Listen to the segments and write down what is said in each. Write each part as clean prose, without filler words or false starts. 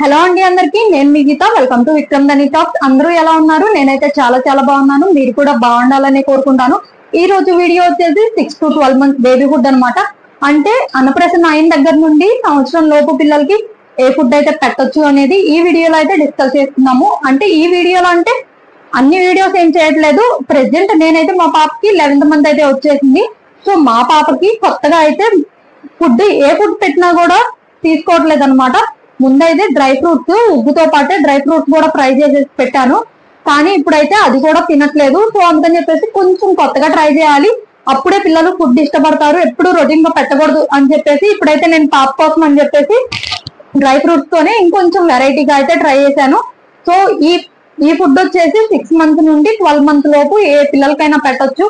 Hello అండి అందరికి, నేను మీ Geetha. Welcome to Vikram Dhani talks. అందరూ ఎలా ఉన్నారు? నేనైతే చాలా చాలా బాగున్నాను. మీరు కూడా బాగుండాలని కోరుకుంటాను. ఈ రోజు వీడియో వచ్చేసి 6 to 12 months బేబీ ఫుడ్ అనమాట. అంటే అన్నప్రాసన అయిన దగ్గర నుండి సంవత్సరం లోపు పిల్లలకి ఏ ఫుడ్ అయితే పెట్టొచ్చు అనేది ఈ వీడియోలో అయితే డిస్కస్ చేస్తున్నాము. అంటే ఈ వీడియోలో అంటే అన్ని వీడియోస్ ఏం చేయట్లేదు. ప్రెసెంట్ నేనైతే మా పాపకి 11th మంత్ అయితే వచ్చేసింది. సో మా పాపకి కొత్తగా అయితే ఫుడ్ ఏ ఫుడ్ పెట్టినా కూడా తీసుకోవట్లేదు అనమాట. ముందైతే డ్రై ఫ్రూట్స్, ఉగ్గుతో పాటే డ్రై ఫ్రూట్స్ కూడా ఫ్రై చేసేసి పెట్టాను. కానీ ఇప్పుడైతే అది కూడా తినట్లేదు. సో అందుకని చెప్పేసి కొంచెం కొత్తగా ట్రై చేయాలి, అప్పుడే పిల్లలు ఫుడ్ ఇష్టపడతారు. ఎప్పుడు రొటీన్ గా పెట్టకూడదు అని చెప్పేసి ఇప్పుడైతే నేను పాప కోసం అని చెప్పేసి డ్రై ఫ్రూట్స్ తోనే ఇంకొంచెం వెరైటీగా అయితే ట్రై చేశాను. సో ఈ ఫుడ్ వచ్చేసి 6 months నుండి 12 months లోపు ఏ పిల్లలకైనా పెట్టొచ్చు.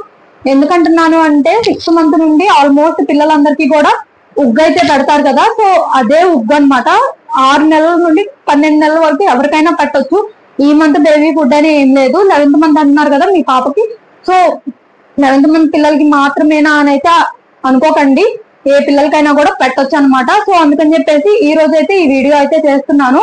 ఎందుకంటున్నాను అంటే 6 months నుండి ఆల్మోస్ట్ పిల్లలందరికీ కూడా ఉగ్గు అయితే పెడతారు కదా. సో అదే ఉగ్గు అనమాట. 6 నెలల నుండి 12 నెలల వరకు ఎవరికైనా పెట్టొచ్చు. ఈ మంత్ బేబీ ఫుడ్ అని ఏం లేదు. 11th మంత్ అంటున్నారు కదా మీ పాపకి. సో 11th మంత్ పిల్లలకి మాత్రమేనా అని అయితే అనుకోకండి, ఏ పిల్లలకైనా కూడా పెట్టొచ్చు అనమాట. సో అందుకని చెప్పేసి ఈ రోజు అయితే ఈ వీడియో అయితే చేస్తున్నాను.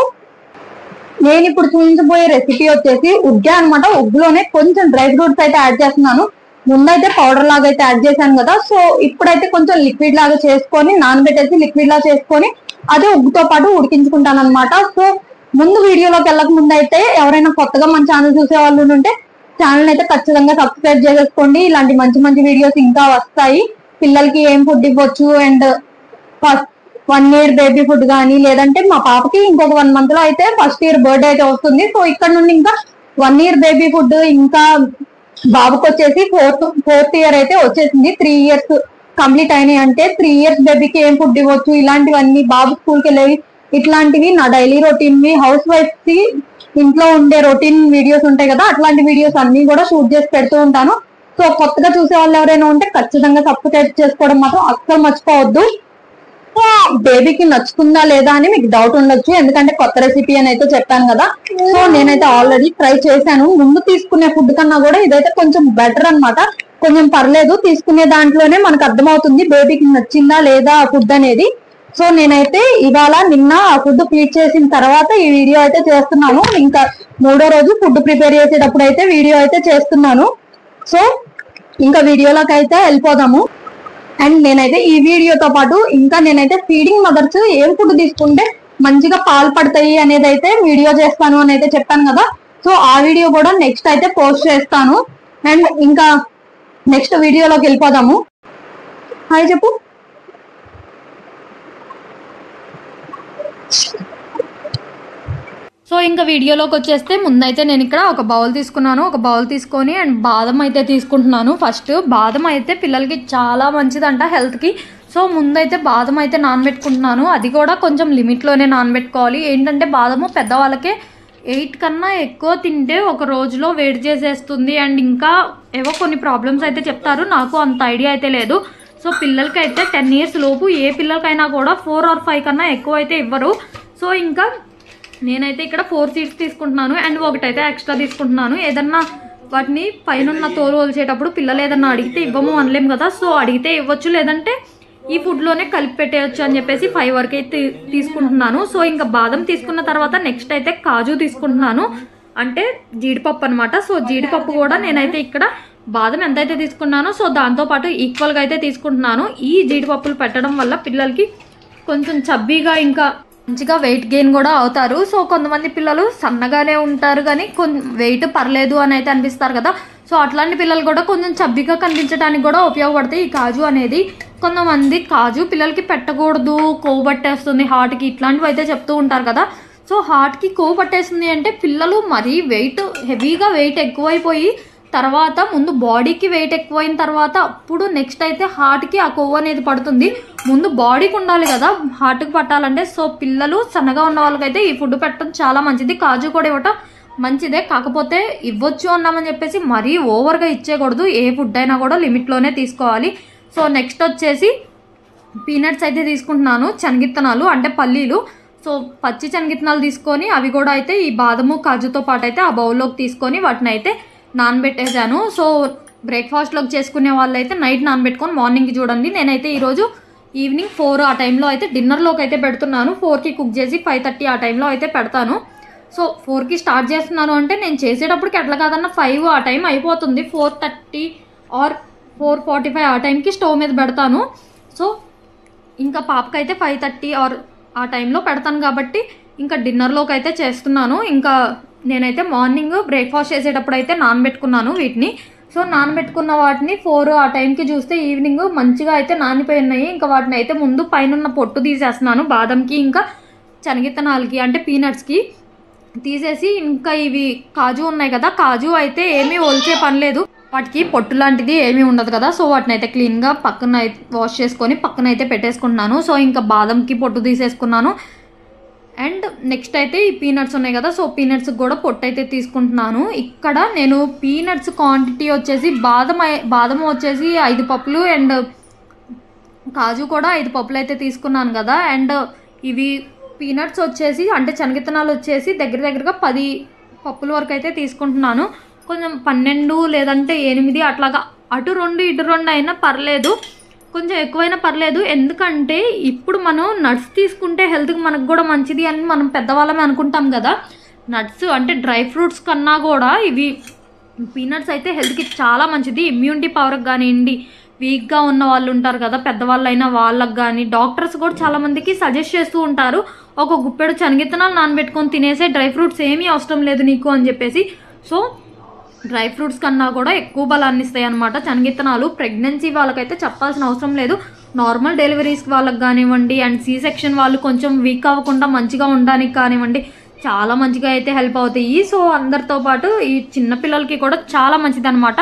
నేను ఇప్పుడు చూపించబోయే రెసిపీ వచ్చేసి ఉగ్గే అనమాట. ఉగ్గులోనే కొంచెం డ్రై ఫ్రూట్స్ అయితే యాడ్ చేస్తున్నాను. ముందైతే పౌడర్ లాగా అయితే యాడ్ చేశాను కదా. సో ఇప్పుడైతే కొంచెం లిక్విడ్ లాగా చేసుకొని నానబెట్టేసి లిక్విడ్ లాగా చేసుకొని అదే ఉగ్గుతో పాటు ఉడికించుకుంటాను అనమాట. సో ముందు వీడియోలోకి వెళ్ళక ముందు అయితే ఎవరైనా కొత్తగా మన ఛానల్ చూసే వాళ్ళు ఉంటే ఛానల్ అయితే ఖచ్చితంగా సబ్స్క్రైబ్ చేసేసుకోండి. ఇలాంటి మంచి మంచి వీడియోస్ ఇంకా వస్తాయి. పిల్లలకి ఏం ఫుడ్ ఇవ్వచ్చు and first 1 year baby food కానీ, లేదంటే మా పాపకి ఇంకొక 1 month లో అయితే ఫస్ట్ ఇయర్ బర్త్డే అయితే వస్తుంది. సో ఇక్కడ నుండి ఇంకా 1 year బేబీ ఫుడ్, ఇంకా బాబుకి వచ్చేసి ఫోర్త్ ఇయర్ అయితే వచ్చేసింది. 3 years కంప్లీట్ అయినాయి అంటే 3 years బేబీకి ఏం ఫుడ్ ఇవ్వచ్చు, ఇలాంటివన్నీ బాబు స్కూల్కి వెళ్ళేవి ఇట్లాంటివి నా డైలీ రొటీన్ వి, హౌస్ వైఫ్ కి ఇంట్లో ఉండే రొటీన్ వీడియోస్ ఉంటాయి కదా, అట్లాంటి వీడియోస్ అన్ని కూడా షూట్ చేసి పెడుతూ ఉంటాను. సో కొత్తగా చూసే వాళ్ళు ఎవరైనా ఉంటే ఖచ్చితంగా సబ్స్క్రైబ్ చేసుకోవడం మాత్రం అస్సలు మర్చిపోవద్దు. బేబీకి నచ్చుతుందా లేదా అని మీకు డౌట్ ఉండొచ్చు, ఎందుకంటే కొత్త రెసిపీ అని అయితే చెప్పాను కదా. సో నేనైతే ఆల్రెడీ ట్రై చేశాను. ముందు తీసుకునే ఫుడ్ కన్నా కూడా ఇదైతే కొంచెం బెటర్ అనమాట. కొంచెం పర్లేదు, తీసుకునే దాంట్లోనే మనకు అర్థమవుతుంది బేబీకి నచ్చిందా లేదా ఫుడ్ అనేది. సో నేనైతే ఇవాళ నిన్న ఆ ఫుడ్ ఫీడ్ చేసిన తర్వాత ఈ వీడియో అయితే చేస్తున్నాను. ఇంకా 3వ రోజు ఫుడ్ ప్రిపేర్ చేసేటప్పుడు అయితే వీడియో అయితే చేస్తున్నాను. సో ఇంకా వీడియోలోకి అయితే వెళ్ళిపోదాము. అండ్ నేనైతే ఈ వీడియోతో పాటు ఇంకా నేనైతే ఫీడింగ్ మదర్స్ ఏం ఫుడ్ తీసుకుంటే మంచిగా పాలు పడతాయి అనేది అయితే వీడియో చేస్తాను అని అయితే చెప్పాను కదా. సో ఆ వీడియో కూడా నెక్స్ట్ అయితే పోస్ట్ చేస్తాను. అండ్ ఇంకా నెక్స్ట్ వీడియోలోకి వెళ్ళిపోదాము. హాయ్ చెప్పు. సో ఇంకా వీడియోలోకి వచ్చేస్తే ముందైతే నేను ఇక్కడ ఒక బౌల్ తీసుకున్నాను. ఒక బౌల్ తీసుకొని అండ్ బాదం అయితే తీసుకుంటున్నాను. ఫస్ట్ బాదం అయితే పిల్లలకి చాలా మంచిదంట హెల్త్కి. సో ముందైతే బాదం అయితే నానబెట్టుకుంటున్నాను. అది కూడా కొంచెం లిమిట్లోనే నానబెట్టుకోవాలి. ఏంటంటే బాదము పెద్దవాళ్ళకే 8 కన్నా ఎక్కువ తింటే ఒక రోజులో వేడి చేసేస్తుంది అండ్ ఇంకా ఏవో కొన్ని ప్రాబ్లమ్స్ అయితే చెప్తారు. నాకు అంత ఐడియా అయితే లేదు. సో పిల్లలకి అయితే 10 years లోపు ఏ పిల్లలకైనా కూడా 4 or 5 కన్నా ఎక్కువ అయితే ఇవ్వరు. సో ఇంకా నేనైతే ఇక్కడ 4 seeds తీసుకుంటున్నాను అండ్ ఒకటైతే ఎక్స్ట్రా తీసుకుంటున్నాను. ఏదన్నా వాటిని పైన తోలు వలిచేటప్పుడు పిల్లలు ఏదన్నా అడిగితే ఇవ్వము అనలేము కదా. సో అడిగితే ఇవ్వచ్చు, లేదంటే ఈ ఫుడ్లోనే కలిపి పెట్టేయచ్చు అని చెప్పేసి 5 వరకు అయితే తీసుకుంటున్నాను. సో ఇంకా బాదం తీసుకున్న తర్వాత నెక్స్ట్ అయితే కాజు తీసుకుంటున్నాను, అంటే జీడిపప్పు అనమాట. సో జీడిపప్పు కూడా నేనైతే ఇక్కడ బాదం ఎంతైతే తీసుకున్నానో సో దాంతోపాటు ఈక్వల్గా అయితే తీసుకుంటున్నాను. ఈ జీడిపప్పులు పెట్టడం వల్ల పిల్లలకి కొంచెం చబ్బీగా ఇంకా మంచిగా వెయిట్ గెయిన్ కూడా అవుతారు. సో కొంతమంది పిల్లలు సన్నగానే ఉంటారు కానీ వెయిట్ పర్లేదు అని అయితే అనిపిస్తారు కదా. సో అట్లాంటి పిల్లలు కూడా కొంచెం చబ్బీగా కనిపించడానికి కూడా ఉపయోగపడతాయి ఈ కాజు అనేది. కొంతమంది కాజు పిల్లలకి పెట్టకూడదు, కొవ్వు పట్టేస్తుంది హార్ట్కి, ఇట్లాంటివి అయితే చెప్తూ ఉంటారు కదా. సో హార్ట్కి కొవ్వు పట్టేస్తుంది అంటే పిల్లలు మరీ హెవీగా వెయిట్ ఎక్కువైపోయి తర్వాత ముందు బాడీకి వెయిట్ ఎక్కువైన తర్వాత అప్పుడు నెక్స్ట్ అయితే హార్ట్కి ఆ కొవ్వు అనేది పడుతుంది. ముందు బాడీకి ఉండాలి కదా హార్ట్కి పట్టాలంటే. సో పిల్లలు సన్నగా ఉన్న వాళ్ళకైతే ఈ ఫుడ్ పెట్టడం చాలా మంచిది. కాజు కూడా ఇవ్వటం మంచిదే, కాకపోతే ఇవ్వచ్చు అన్నామని చెప్పేసి మరీ ఓవర్గా ఇచ్చేయకూడదు. ఏ ఫుడ్ అయినా కూడా లిమిట్లోనే తీసుకోవాలి. సో నెక్స్ట్ వచ్చేసి పీనట్స్ అయితే తీసుకుంటున్నాను, శనగిత్తనాలు అంటే పల్లీలు. సో పచ్చి శనగిత్తనాలు తీసుకొని అవి కూడా అయితే ఈ బాదము కాజుతో పాటు అయితే ఆ బౌల్లోకి తీసుకొని వాటిని అయితే నానబెట్టేసాను. సో బ్రేక్ఫాస్ట్లోకి చేసుకునే వాళ్ళు అయితే నైట్ నానబెట్టుకొని మార్నింగ్కి చూడండి. నేనైతే ఈరోజు ఈవినింగ్ 4 ఆ టైంలో అయితే డిన్నర్లోకి అయితే పెడుతున్నాను. 4కి కుక్ చేసి 5:30 ఆ టైంలో అయితే పెడతాను. సో 4కి స్టార్ట్ చేస్తున్నాను అంటే నేను చేసేటప్పటికి ఎట్లా కాదన్నా 5 ఆ టైం అయిపోతుంది. 4:30 ఆర్ 4:45 ఆ టైంకి స్టవ్ మీద పెడతాను. సో ఇంకా పాపకైతే 5:30 ఆర్ ఆ టైంలో పెడతాను కాబట్టి ఇంకా డిన్నర్లోకి అయితే చేస్తున్నాను. ఇంకా నేనైతే మార్నింగ్ బ్రేక్ఫాస్ట్ చేసేటప్పుడు అయితే నానబెట్టుకున్నాను వీటిని. సో నానబెట్టుకున్న వాటిని 4 ఆ టైంకి చూస్తే ఈవినింగ్ మంచిగా అయితే నానిపోయి ఉన్నాయి. ఇంకా వాటిని అయితే ముందు పైన పొట్టు తీసేస్తున్నాను. బాదంకి ఇంకా శనగిత్తనాలకి అంటే పీనట్స్కి తీసేసి, ఇంకా ఇవి కాజు ఉన్నాయి కదా, కాజు అయితే ఏమీ ఒలిచే పని లేదు, వాటికి పొట్టు లాంటిది ఏమీ ఉండదు కదా. సో వాటిని అయితే క్లీన్గా పక్కన అయితే వాష్ చేసుకొని పక్కన అయితే పెట్టేసుకుంటున్నాను. సో ఇంకా బాదంకి పొట్టు తీసేసుకున్నాను. అండ్ నెక్స్ట్ అయితే ఈ పీనట్స్ ఉన్నాయి కదా, సో పీనట్స్కి కూడా పొట్టు అయితే తీసుకుంటున్నాను. ఇక్కడ నేను పీనట్స్ క్వాంటిటీ వచ్చేసి బాదం వచ్చేసి 5 పప్పులు అండ్ కాజు కూడా 5 పప్పులు అయితే తీసుకున్నాను కదా. అండ్ ఇవి పీనట్స్ వచ్చేసి అంటే శనగిత్తనాలు వచ్చేసి దగ్గరగా 10 పప్పుల వరకు అయితే తీసుకుంటున్నాను. కొంచెం 12 లేదంటే 8 అట్లాగా అటు 2 ఇటు 2 అయినా పర్లేదు, కొంచెం ఎక్కువైనా పర్లేదు. ఎందుకంటే ఇప్పుడు మనం నట్స్ తీసుకుంటే హెల్త్కి మనకు కూడా మంచిది అని మనం పెద్దవాళ్ళమే అనుకుంటాం కదా. నట్స్ అంటే డ్రై ఫ్రూట్స్ కన్నా కూడా ఇవి పీనట్స్ అయితే హెల్త్కి చాలా మంచిది. ఇమ్యూనిటీ పవర్కి కానివ్వండి, వీక్గా ఉన్న వాళ్ళు ఉంటారు కదా పెద్దవాళ్ళైనా, వాళ్ళకి కానీ డాక్టర్స్ కూడా చాలామందికి సజెస్ట్ చేస్తూ ఉంటారు, ఒక గుప్పెడు శనగిత్తనాలు నానబెట్టుకొని తినేసే, డ్రై ఫ్రూట్స్ ఏమీ అవసరం లేదు నీకు అని చెప్పేసి. సో డ్రై ఫ్రూట్స్ కన్నా కూడా ఎక్కువ బలాన్ని ఇస్తాయి అనమాట శనగిత్తనాలు. ప్రెగ్నెన్సీ వాళ్ళకైతే చెప్పాల్సిన అవసరం లేదు, నార్మల్ డెలివరీస్ వాళ్ళకి కానివ్వండి అండ్ సి సెక్షన్ వాళ్ళు కొంచెం వీక్ అవ్వకుండా మంచిగా ఉండడానికి కానివ్వండి చాలా మంచిగా అయితే హెల్ప్ అవుతాయి. సో అందరితో పాటు ఈ చిన్నపిల్లలకి కూడా చాలా మంచిది అనమాట.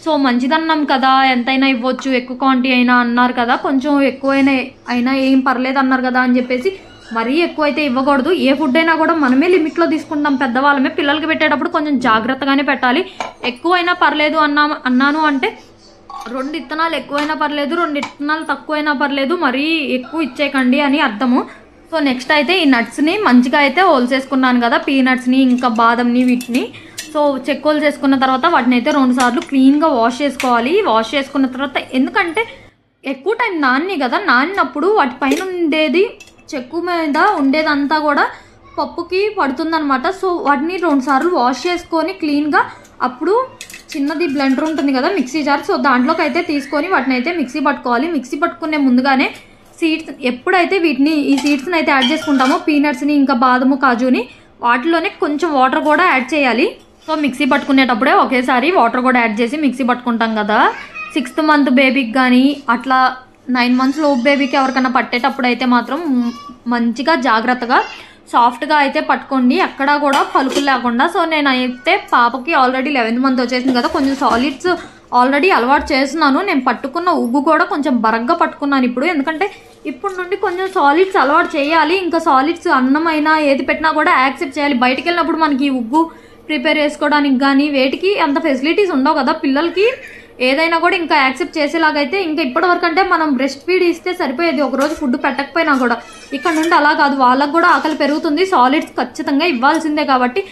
సో మంచిదన్నాం కదా, ఎంతైనా ఇవ్వచ్చు, ఎక్కువ క్వాంటిటీ అయినా అన్నారు కదా, కొంచెం ఎక్కువైనా అయినా ఏం పర్లేదు అన్నారు కదా అని చెప్పేసి మరీ ఎక్కువైతే ఇవ్వకూడదు. ఏ ఫుడ్ అయినా కూడా మనమే లిమిట్లో తీసుకుంటాం పెద్దవాళ్ళమే, పిల్లలకి పెట్టేటప్పుడు కొంచెం జాగ్రత్తగానే పెట్టాలి. ఎక్కువైనా పర్లేదు అన్నాను అంటే 2 ఇత్తనాలు ఎక్కువైనా పర్లేదు, 2 ఇత్తనాలు తక్కువైనా పర్లేదు, మరీ ఎక్కువ ఇచ్చేయకండి అని అర్థము. సో నెక్స్ట్ అయితే ఈ నట్స్ని మంచిగా అయితే హోల్సేసుకున్నాను కదా, పీనట్స్ని ఇంకా బాదంని వీటిని. సో చెక్కోలు చేసుకున్న తర్వాత వాటిని అయితే 2 సార్లు క్లీన్గా వాష్ చేసుకోవాలి. వాష్ చేసుకున్న తర్వాత ఎందుకంటే ఎక్కువ టైం నాని కదా, నానినప్పుడు వాటి పైన ఉండేది చెక్కు మీద ఉండేదంతా కూడా పప్పుకి పడుతుందనమాట. సో వాటిని 2 సార్లు వాష్ చేసుకొని క్లీన్గా, అప్పుడు చిన్నది బ్లెండర్ ఉంటుంది కదా మిక్సీ జార్, సో దాంట్లోకి అయితే తీసుకొని వాటిని అయితే మిక్సీ పట్టుకోవాలి. మిక్సీ పట్టుకునే ముందుగానే సీడ్స్ ఎప్పుడైతే ఈ సీడ్స్ని అయితే యాడ్ చేసుకుంటామో పీనట్స్ని ఇంకా బాదము కాజుని, వాటిలోనే కొంచెం వాటర్ కూడా యాడ్ చేయాలి. సో మిక్సీ పట్టుకునేటప్పుడే ఒకేసారి వాటర్ కూడా యాడ్ చేసి మిక్సీ పట్టుకుంటాం కదా. 6th మంత్ బేబీకి కానీ అట్లా 9 months లోపు బేబీకి ఎవరికైనా పట్టేటప్పుడు అయితే మాత్రం మంచిగా జాగ్రత్తగా సాఫ్ట్గా అయితే పట్టుకోండి, ఎక్కడా కూడా పలుకులు లేకుండా. సో నేనైతే పాపకి ఆల్రెడీ 11th month వచ్చేసింది కదా, కొంచెం సాలిడ్స్ ఆల్రెడీ అలవాటు చేస్తున్నాను. నేను పట్టుకున్న ఉగ్గు కూడా కొంచెం బరగ్గా పట్టుకున్నాను ఇప్పుడు, ఎందుకంటే ఇప్పుడు నుండి కొంచెం సాలిడ్స్ అలవాటు చేయాలి. ఇంకా సాలిడ్స్ అన్నమైనా ఏది పెట్టినా కూడా యాక్సెప్ట్ చేయాలి. బయటికి వెళ్ళినప్పుడు మనకి ఉగ్గు ప్రిపేర్ చేసుకోవడానికి కానీ వేటికి అంత ఫెసిలిటీస్ ఉండవు కదా, పిల్లలకి ఏదైనా కూడా ఇంకా యాక్సెప్ట్ చేసేలాగైతే ఇంకా ఇప్పటివరకు అంటే మనం బ్రెస్ట్ ఫీడ్ ఇస్తే సరిపోయేది, ఒకరోజు ఫుడ్ పెట్టకపోయినా కూడా. ఇక్కడ నుండి అలా కాదు, వాళ్ళకు కూడా ఆకలి పెరుగుతుంది, సాలిడ్స్ ఖచ్చితంగా ఇవ్వాల్సిందే. కాబట్టి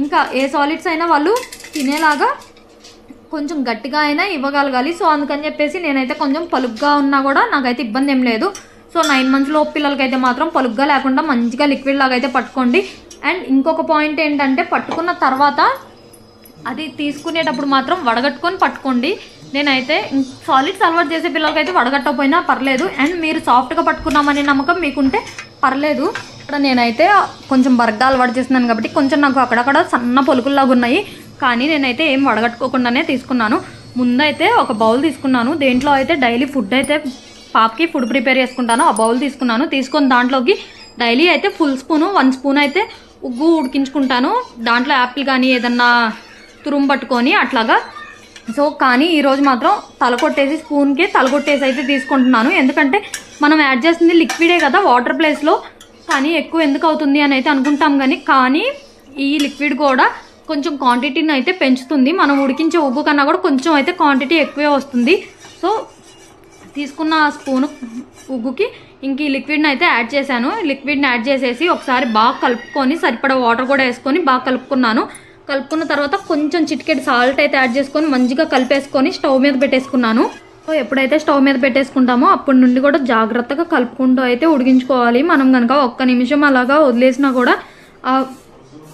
ఇంకా ఏ సాలిడ్స్ అయినా వాళ్ళు తినేలాగా కొంచెం గట్టిగా అయినా ఇవ్వగలగాలి. సో అందుకని చెప్పేసి నేనైతే కొంచెం పలుగ్గా ఉన్నా కూడా నాకైతే ఇబ్బంది ఏం లేదు. సో 9 months లోపు పిల్లలకైతే మాత్రం పలుగ్గా లేకుండా మంచిగా లిక్విడ్ లాగా అయితే పట్టుకోండి. అండ్ ఇంకొక పాయింట్ ఏంటంటే పట్టుకున్న తర్వాత అది తీసుకునేటప్పుడు మాత్రం వడగట్టుకొని పట్టుకోండి. నేనైతే సాలిడ్స్ అలవాటు చేసే పిల్లలకైతే వడగట్టకపోయినా పర్లేదు, అండ్ మీరు సాఫ్ట్గా పట్టుకున్నామనే నమ్మకం మీకుంటే పర్లేదు. ఇక్కడ నేనైతే కొంచెం బరగ్గా అలవాటు చేస్తున్నాను కాబట్టి కొంచెం నాకు అక్కడక్కడ సన్న పొలుకుల్లాగా ఉన్నాయి, కానీ నేనైతే ఏం వడగట్టుకోకుండానే తీసుకున్నాను. ముందైతే ఒక బౌల్ తీసుకున్నాను, దేంట్లో అయితే డైలీ ఫుడ్ అయితే పాపకి ఫుడ్ ప్రిపేర్ చేసుకుంటాను. ఆ బౌల్ తీసుకున్నాను, తీసుకొని దాంట్లోకి డైలీ అయితే 1 స్పూను 1 స్పూన్ అయితే ఉగ్గు ఉడికించుకుంటాను. దాంట్లో యాపిల్ కానీ ఏదన్నా తురుము పట్టుకొని అట్లాగా. సో కానీ ఈరోజు మాత్రం తలకొట్టేసి స్పూన్కి తలకొట్టేసి అయితే తీసుకుంటున్నాను, ఎందుకంటే మనం యాడ్ చేస్తుంది లిక్విడే కదా వాటర్ ప్లేస్లో, కానీ ఎక్కువ ఎందుకు అవుతుంది అని అయితే అనుకుంటాం. కానీ ఈ లిక్విడ్ కూడా కొంచెం క్వాంటిటీని అయితే పెంచుతుంది, మనం ఉడికించే ఉగ్గు కన్నా కూడా కొంచెం అయితే క్వాంటిటీ ఎక్కువే వస్తుంది. సో తీసుకున్న స్పూను ఉగ్గుకి ఇంక ఈ లిక్విడ్ని అయితే యాడ్ చేశాను. లిక్విడ్ని యాడ్ చేసేసి ఒకసారి బాగా కలుపుకొని సరిపడా వాటర్ కూడా వేసుకొని బాగా కలుపుకున్నాను. కలుపుకున్న తర్వాత కొంచెం చిటికెడు సాల్ట్ అయితే యాడ్ చేసుకొని మంచిగా కలిపేసుకొని స్టవ్ మీద పెట్టేసుకున్నాను. సో ఎప్పుడైతే స్టవ్ మీద పెట్టేసుకుంటామో అప్పటి నుండి కూడా జాగ్రత్తగా కలుపుకుంటూ అయితే ఉడికించుకోవాలి. మనం కనుక ఒక్క నిమిషం అలాగా వదిలేసినా కూడా ఆ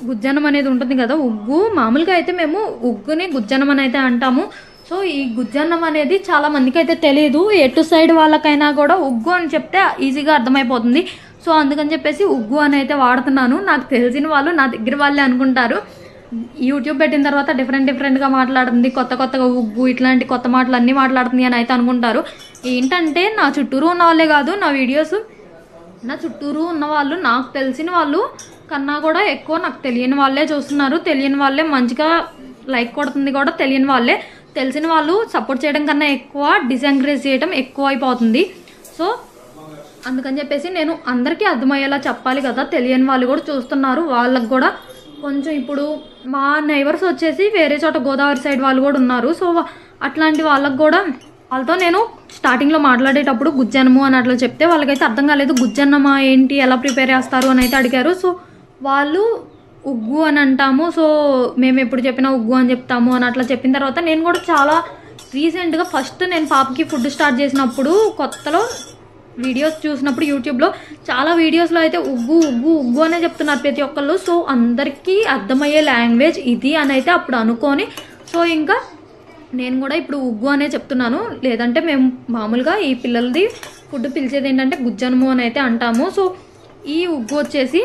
గుజ్జన్నం అనేది ఉంటుంది కదా, ఉగ్గు. మామూలుగా అయితే మేము ఉగ్గుని గుజ్జన్నం అని అయితే అంటాము. సో ఈ గుజ్జన్నం అనేది చాలా మందికి అయితే తెలియదు. ఎటు సైడ్ వాళ్ళకైనా కూడా ఉగ్గు అని చెప్తే ఈజీగా అర్థమైపోతుంది. సో అందుకని చెప్పేసి ఉగ్గు అని అయితే వాడుతున్నాను. నాకు తెలిసిన వాళ్ళు నా దగ్గర వాళ్ళే అనుకుంటారు. యూట్యూబ్ పెట్టిన తర్వాత డిఫరెంట్గా మాట్లాడుతుంది, కొత్తగా ఉగ్గు ఇట్లాంటి కొత్త మాటలు అన్నీ మాట్లాడుతుంది అని అయితే అనుకుంటారు. ఏంటంటే నా చుట్టూరు ఉన్న వాళ్ళే కాదు, నా చుట్టూరు ఉన్న వాళ్ళు, నాకు తెలిసిన వాళ్ళు కన్నా కూడా ఎక్కువ నాకు తెలియని వాళ్ళే చూస్తున్నారు. తెలియని వాళ్ళే మంచిగా లైక్ కొడుతుంది కూడా తెలియని వాళ్ళే. తెలిసిన వాళ్ళు సపోర్ట్ చేయడం కన్నా ఎక్కువ డిసెంకరేజ్ చేయడం ఎక్కువ అయిపోతుంది. సో అందుకని చెప్పేసి నేను అందరికీ అర్థమయ్యేలా చెప్పాలి కదా, తెలియని వాళ్ళు కూడా చూస్తున్నారు. వాళ్ళకు కూడా కొంచెం ఇప్పుడు మా నైబర్స్ వచ్చేసి వేరే చోట గోదావరి సైడ్ వాళ్ళు కూడా ఉన్నారు. సో అట్లాంటి వాళ్ళకు కూడా వాళ్ళతో నేను స్టార్టింగ్లో మాట్లాడేటప్పుడు గుజ్జన్నము అని అట్లా చెప్తే వాళ్ళకైతే అర్థం కాలేదు. గుజ్జన్నమా ఏంటి, ఎలా ప్రిపేర్ చేస్తారు అని అయితే అడిగారు. సో వాళ్ళు ఉగ్గు అని అంటాము, సో మేము ఎప్పుడు చెప్పినా ఉగ్గు అని చెప్తాము అని అట్లా చెప్పిన తర్వాత నేను కూడా చాలా రీసెంట్గా ఫస్ట్ నేను పాపకి ఫుడ్ స్టార్ట్ చేసినప్పుడు కొత్తలో వీడియోస్ చూసినప్పుడు యూట్యూబ్లో చాలా వీడియోస్లో అయితే ఉగ్గు ఉగ్గు ఉగ్గు అనే చెప్తున్నారు ప్రతి ఒక్కళ్ళు. సో అందరికీ అర్థమయ్యే లాంగ్వేజ్ ఇది అని అయితే అప్పుడు అనుకొని, సో ఇంకా నేను కూడా ఇప్పుడు ఉగ్గు అనే చెప్తున్నాను. లేదంటే మేము మామూలుగా ఈ పిల్లలది ఫుడ్ పిలిచేది ఏంటంటే గుజ్జనము అని అయితే అంటాము. సో ఈ ఉగ్గు వచ్చేసి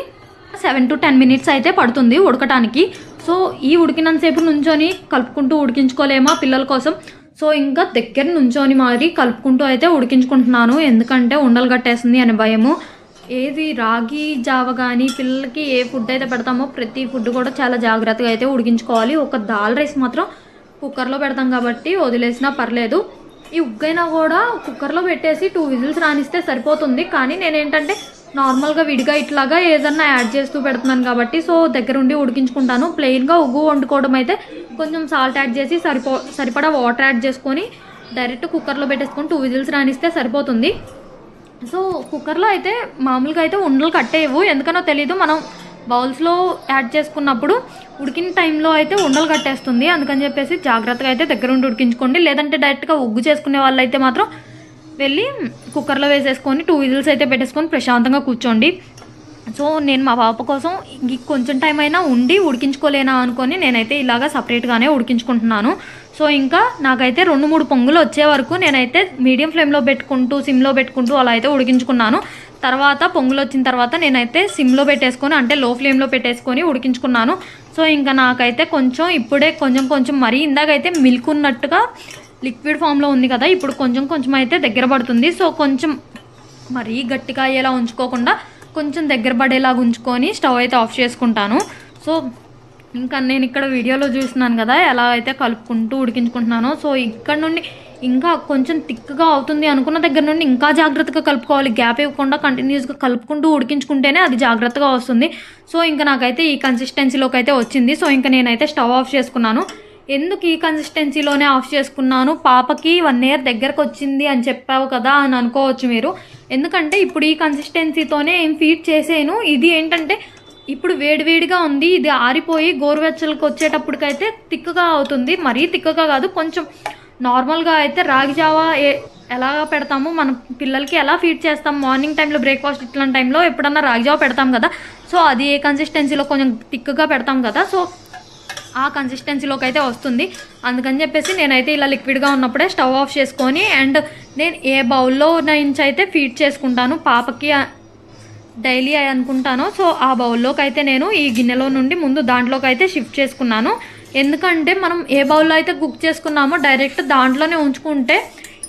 7 to 10 minutes అయితే పడుతుంది ఉడకటానికి. సో ఈ ఉడికినంతసేపు నుంచొని కలుపుకుంటూ ఉడికించుకోలేమా పిల్లల కోసం. సో ఇంకా దగ్గర నుంచొని మరి కలుపుకుంటూ అయితే ఉడికించుకుంటున్నాను, ఎందుకంటే ఉండలు కట్టేస్తుంది అనే భయము. ఏది రాగి జావ కానీ పిల్లలకి ఏ ఫుడ్ అయితే పెడతామో ప్రతి ఫుడ్ కూడా చాలా జాగ్రత్తగా అయితే ఉడికించుకోవాలి. ఒక దాల్ రైస్ మాత్రం కుక్కర్లో పెడతాం కాబట్టి వదిలేసినా పర్లేదు. ఈ ఉగ్గైనా కూడా కుక్కర్లో పెట్టేసి 2 whistles రానిస్తే సరిపోతుంది. కానీ నేనేంటంటే నార్మల్గా విడిగా ఇట్లాగా ఏదన్నా యాడ్ చేస్తూ పెడుతున్నాను కాబట్టి సో దగ్గరుండి ఉడికించుకుంటాను. ప్లెయిన్గా ఉగ్గు వండుకోవడం అయితే కొంచెం సాల్ట్ యాడ్ చేసి సరిపడా వాటర్ యాడ్ చేసుకొని డైరెక్ట్ కుక్కర్లో పెట్టేసుకొని 2 whistles రానిస్తే సరిపోతుంది. సో కుక్కర్లో అయితే మామూలుగా అయితే ఉండలు కట్టేయవు, ఎందుకనో తెలీదు. మనం బౌల్స్లో యాడ్ చేసుకున్నప్పుడు ఉడికిన టైంలో అయితే ఉండలు కట్టేస్తుంది. అందుకని చెప్పేసి జాగ్రత్తగా అయితే దగ్గరుండి ఉడికించుకోండి. లేదంటే డైరెక్ట్గా ఉగ్గు చేసుకునే వాళ్ళు అయితే మాత్రం వెళ్ళి కుక్కర్లో వేసేసుకొని 2 whistles అయితే పెట్టేసుకొని ప్రశాంతంగా కూర్చోండి. సో నేను మా పాప కోసం కొంచెం టైం అయినా ఉండి ఉడికించుకోలేనా అనుకొని నేనైతే ఇలాగా సపరేట్గానే ఉడికించుకుంటున్నాను. సో ఇంకా నాకైతే 2-3 పొంగులు వచ్చే వరకు నేనైతే మీడియం ఫ్లేమ్లో పెట్టుకుంటూ సిమ్లో పెట్టుకుంటూ అలా అయితే ఉడికించుకున్నాను. తర్వాత పొంగులు వచ్చిన తర్వాత నేనైతే సిమ్లో పెట్టేసుకొని అంటే లో ఫ్లేమ్లో పెట్టేసుకొని ఉడికించుకున్నాను. సో ఇంకా నాకైతే కొంచెం ఇప్పుడే కొంచెం మరీ ఇందాకైతే మిల్క్ ఉన్నట్టుగా లిక్విడ్ ఫామ్లో ఉంది కదా, ఇప్పుడు కొంచెం అయితే దగ్గర పడుతుంది. సో కొంచెం మరీ గట్టిగా అయ్యేలా ఉంచుకోకుండా కొంచెం దగ్గర పడేలాగా ఉంచుకొని స్టవ్ అయితే ఆఫ్ చేసుకుంటాను. సో ఇంకా నేను ఇక్కడ వీడియోలో చూస్తున్నాను కదా ఎలా అయితే కలుపుకుంటూ ఉడికించుకుంటున్నాను. సో ఇక్కడ నుండి ఇంకా కొంచెం థిక్గా అవుతుంది అనుకున్న దగ్గర నుండి ఇంకా జాగ్రత్తగా కలుపుకోవాలి. గ్యాప్ ఇవ్వకుండా కంటిన్యూస్గా కలుపుకుంటూ ఉడికించుకుంటేనే అది జాగ్రత్తగా వస్తుంది. సో ఇంకా నాకైతే ఈ కన్సిస్టెన్సీలోకి అయితే వచ్చింది. సో ఇంకా నేనైతే స్టవ్ ఆఫ్ చేసుకున్నాను. ఎందుకు ఈ కన్సిస్టెన్సీలోనే ఆఫ్ చేసుకున్నాను, పాపకి 1 year దగ్గరకు వచ్చింది అని చెప్పావు కదా అని అనుకోవచ్చు మీరు. ఎందుకంటే ఇప్పుడు ఈ కన్సిస్టెన్సీతోనే ఏం ఫీడ్ చేసేను. ఇది ఏంటంటే ఇప్పుడు వేడివేడిగా ఉంది, ఇది ఆరిపోయి గోరువెచ్చలకు వచ్చేటప్పటికైతే తిక్కగా అవుతుంది. మరీ తిక్కగా కాదు, కొంచెం నార్మల్గా అయితే రాగి జావా ఎలా పెడతాము మన పిల్లలకి, ఎలా ఫీడ్ చేస్తాం మార్నింగ్ టైంలో బ్రేక్ఫాస్ట్ ఇట్లాంటి టైంలో ఎప్పుడన్నా రాగి జావా పెడతాం కదా. సో అది ఏ కన్సిస్టెన్సీలో కొంచెం తిక్కగా పెడతాం కదా, సో ఆ కన్సిస్టెన్సీలోకి అయితే వస్తుంది. అందుకని చెప్పేసి నేనైతే ఇలా లిక్విడ్గా ఉన్నప్పుడే స్టవ్ ఆఫ్ చేసుకొని అండ్ నేను ఏ బౌల్లో నుంచి అయితే ఫీడ్ చేసుకుంటాను పాపకి డైలీ అనుకుంటాను. సో ఆ బౌల్లోకి అయితే నేను ఈ గిన్నెలో నుండి ముందు దాంట్లోకి అయితే షిఫ్ట్ చేసుకున్నాను. ఎందుకంటే మనం ఏ బౌల్లో అయితే కుక్ చేసుకున్నామో డైరెక్ట్ దాంట్లోనే ఉంచుకుంటే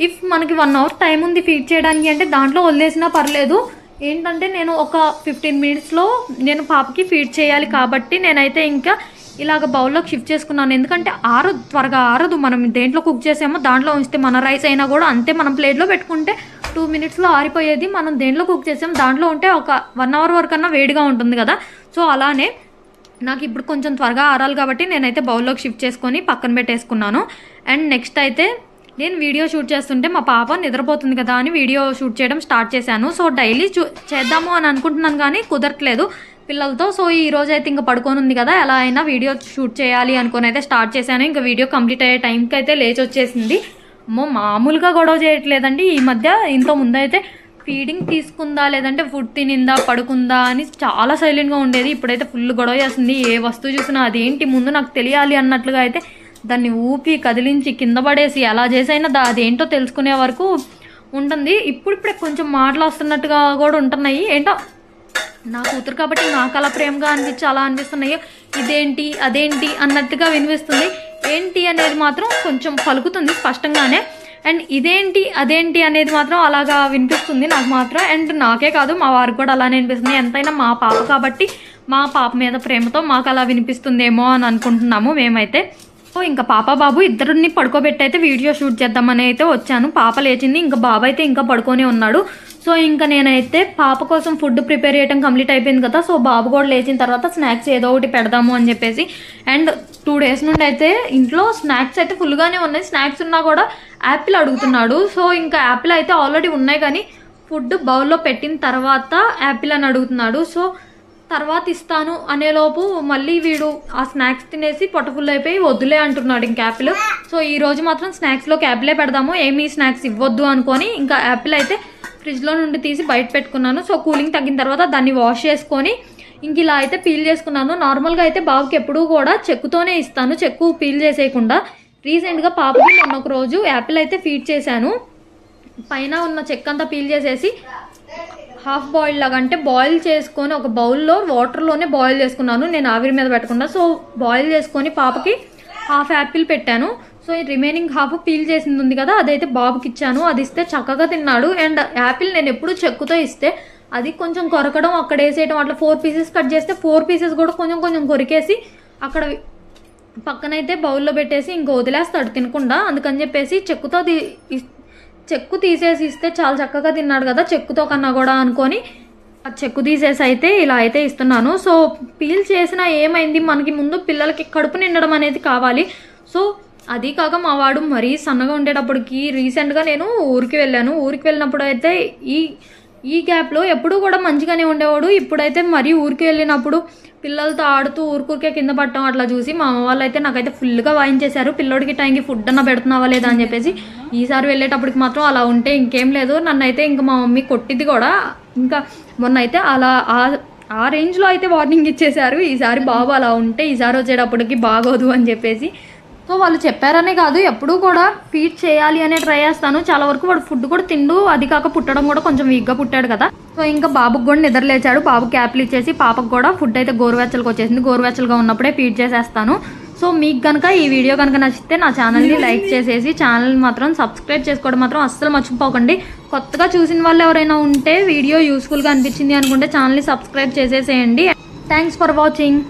ఇఫ్ మనకి 1 hour టైం ఉంది ఫీడ్ చేయడానికి అంటే దాంట్లో వదిలేసినా పర్లేదు. ఏంటంటే నేను ఒక 15 minutesలో నేను పాపకి ఫీడ్ చేయాలి కాబట్టి నేనైతే ఇంకా ఇలాగ బౌల్లోకి షిఫ్ట్ చేసుకున్నాను. ఎందుకంటే త్వరగా ఆరదు. మనం దేంట్లో కుక్ చేసామో దాంట్లో ఉంచితే మన రైస్ అయినా కూడా అంతే. మనం ప్లేట్లో పెట్టుకుంటే 2 minutesలో ఆరిపోయేది. మనం దేంట్లో కుక్ చేసామో దాంట్లో ఉంటే ఒక 1 hour వరకన్నా వేడిగా ఉంటుంది కదా. సో అలానే నాకు ఇప్పుడు కొంచెం త్వరగా ఆరాలి కాబట్టి నేనైతే బౌల్లోకి షిఫ్ట్ చేసుకొని పక్కన పెట్టేసుకున్నాను. అండ్ నెక్స్ట్ అయితే నేను వీడియో షూట్ చేస్తుంటే మా పాప నిద్రపోతుంది కదా అని వీడియో షూట్ చేయడం స్టార్ట్ చేశాను. సో డైలీ చేద్దాము అని అనుకుంటున్నాను కానీ కుదరట్లేదు పిల్లలతో. సో ఈ రోజు అయితే ఇంకా పడుకొని ఉంది కదా, ఎలా అయినా వీడియో షూట్ చేయాలి అనుకొని అయితే స్టార్ట్ చేశాను. ఇంకా వీడియో కంప్లీట్ అయ్యే టైంకి అయితే లేచి వచ్చేసింది. అమ్మో మామూలుగా గొడవ చేయట్లేదండి ఈ మధ్య. ఇంత ముందైతే ఫీడింగ్ తీసుకుందా లేదంటే ఫుడ్ తినిందా పడుకుందా అని చాలా సైలెంట్గా ఉండేది. ఇప్పుడైతే ఫుల్ గొడవ చేస్తుంది. ఏ వస్తువు చూసినా అదేంటి ముందు నాకు తెలియాలి అన్నట్లుగా అయితే దాన్ని ఊపి కదిలించి కింద పడేసి ఎలా చేసైనా అదేంటో తెలుసుకునే వరకు ఉంటుంది. ఇప్పుడిప్పుడే కొంచెం మాటలు వస్తున్నట్టుగా కూడా ఉంటున్నాయి. ఏంటో నా కూతురు కాబట్టి నాకు అలా ప్రేమగా అనిపించి అలా అనిపిస్తున్నాయి. ఇదేంటి అదేంటి అన్నట్టుగా వినిపిస్తుంది. ఏంటి అనేది మాత్రం కొంచెం పలుకుతుంది స్పష్టంగానే. అండ్ ఇదేంటి అదేంటి అనేది మాత్రం అలాగా వినిపిస్తుంది నాకు మాత్రం. అండ్ నాకే కాదు మా వారికి కూడా అలానే వినిపిస్తుంది. ఎంతైనా మా పాప కాబట్టి మా పాప మీద ప్రేమతో మాకు అలా వినిపిస్తుందేమో అని అనుకుంటున్నాము మేమైతే. సో ఇంకా పాప బాబు ఇద్దరిని పడుకోబెట్టి అయితే వీడియో షూట్ చేద్దామని అయితే వచ్చాను. పాప లేచింది, ఇంకా బాబు అయితే ఇంకా పడుకొని ఉన్నాడు. సో ఇంకా నేనైతే పాప కోసం ఫుడ్ ప్రిపేర్ చేయడం కంప్లీట్ అయిపోయింది కదా. సో బాబు కూడా లేచిన తర్వాత స్నాక్స్ ఏదో ఒకటి పెడదాము అని చెప్పేసి. అండ్ 2 డేస్ నుండి అయితే ఇంట్లో స్నాక్స్ అయితే ఫుల్గానే ఉన్నాయి. స్నాక్స్ ఉన్నా కూడా యాపిల్ అడుగుతున్నాడు. సో ఇంకా యాపిల్ అయితే ఆల్రెడీ ఉన్నాయి కానీ ఫుడ్ బౌల్లో పెట్టిన తర్వాత యాపిల్ అని అడుగుతున్నాడు. సో తర్వాత ఇస్తాను అనేలోపు మళ్ళీ వీడు ఆ స్నాక్స్ తినేసి పొట్ట ఫుల్ అయిపోయి వద్దులే అంటున్నాడు ఇంకా యాపిల్. సో ఈ రోజు మాత్రం స్నాక్స్లోకి యాపిలే పెడదాము, ఏమీ స్నాక్స్ ఇవ్వద్దు అనుకొని ఇంకా యాపిల్ అయితే ఫ్రిడ్జ్లో నుండి తీసి బయట పెట్టుకున్నాను. సో కూలింగ్ తగ్గిన తర్వాత దాన్ని వాష్ చేసుకొని ఇంక ఇలా అయితే పీల్ చేసుకున్నాను. నార్మల్గా అయితే బాబుకి ఎప్పుడూ కూడా చెక్కుతోనే ఇస్తాను, చెక్కు పీల్ చేసేయకుండా. రీసెంట్గా పాపకి మొన్న ఒక రోజు యాపిల్ అయితే ఫీడ్ చేశాను. పైన ఉన్న చెక్క అంతా పీల్ చేసేసి హాఫ్ బాయిల్ లాగా అంటే బాయిల్ చేసుకొని ఒక బౌల్లో వాటర్లోనే బాయిల్ చేసుకున్నాను నేను ఆవిరి మీద పెట్టకుండా. సో బాయిల్ చేసుకొని పాపకి హాఫ్ యాపిల్ పెట్టాను. సో ఈ రిమైనింగ్ హాఫ్ పీల్ చేసింది ఉంది కదా అదైతే బాబుకి ఇచ్చాను. అది ఇస్తే చక్కగా తిన్నాడు. అండ్ యాపిల్ నేను ఎప్పుడు చెక్కుతో ఇస్తే అది కొంచెం కొరకడం అక్కడ వేసేయడం అట్లా 4 పీసెస్ కట్ చేస్తే 4 పీసెస్ కూడా కొంచెం కొంచెం కొరికేసి అక్కడ పక్కనైతే బౌల్లో పెట్టేసి ఇంకో వదిలేస్తాడు తినకుండా. అందుకని చెప్పేసి చెక్కు తీసేసి ఇస్తే చాలా చక్కగా తిన్నాడు కదా చెక్కుతో కన్నా కూడా అనుకొని ఆ చెక్కు తీసేసి అయితే ఇలా అయితే ఇస్తున్నాను. సో పీల్ చేసినా ఏమైంది, మనకి ముందు పిల్లలకి కడుపు నిండడం అనేది కావాలి. సో అది కాక మా వాడు మరీ సన్నగా ఉండేటప్పటికి రీసెంట్గా నేను ఊరికి వెళ్ళాను. ఊరికి వెళ్ళినప్పుడు అయితే ఈ గ్యాప్లో ఎప్పుడూ కూడా మంచిగానే ఉండేవాడు. ఇప్పుడైతే మరీ ఊరికి వెళ్ళినప్పుడు పిల్లలతో ఆడుతూ ఊరికే కింద పట్టడం అట్లా చూసి మా అమ్మ వాళ్ళు అయితే నాకైతే ఫుల్గా వాయించేశారు. పిల్లోడికి టైంకి ఫుడ్ అన్న పెడుతున్నావా లేదా అని చెప్పేసి. ఈసారి వెళ్ళేటప్పటికి మాత్రం అలా ఉంటే ఇంకేం లేదు, నన్ను అయితే ఇంకా మా మమ్మీ కొట్టింది కూడా. ఇంకా మొన్న అయితే అలా ఆ రేంజ్లో అయితే వార్నింగ్ ఇచ్చేశారు. ఈసారి బాబు అలా ఉంటే ఈసారి వచ్చేటప్పటికి బాగోదు అని చెప్పేసి. సో వాళ్ళు చెప్పారనే కాదు ఎప్పుడూ కూడా ఫీడ్ చేయాలి అనే ట్రై చేస్తాను. చాలా వరకు వాడు ఫుడ్ కూడా తిండు. అది కాక పుట్టడం కూడా కొంచెం వీక్గా పుట్టాడు కదా. సో ఇంకా బాబుకి కూడా నిద్ర లేచాడు. బాబుకి యాపిల్ ఇచ్చేసి పాపకు కూడా ఫుడ్ అయితే గోరువెచ్చలకు వచ్చేసింది. గోరువెచ్చలుగా ఉన్నప్పుడే ఫీడ్ చేసేస్తాను. సో మీకు కనుక ఈ వీడియో కనుక నచ్చితే నా ఛానల్ని లైక్ చేసేసి ఛానల్ మాత్రం సబ్స్క్రైబ్ చేసుకోవడం మాత్రం అస్సలు మర్చిపోకండి. కొత్తగా చూసిన వాళ్ళు ఎవరైనా ఉంటే వీడియో యూస్ఫుల్గా అనిపించింది అనుకుంటే ఛానల్ని సబ్స్క్రైబ్ చేసేసేయండి. Thanks for watching.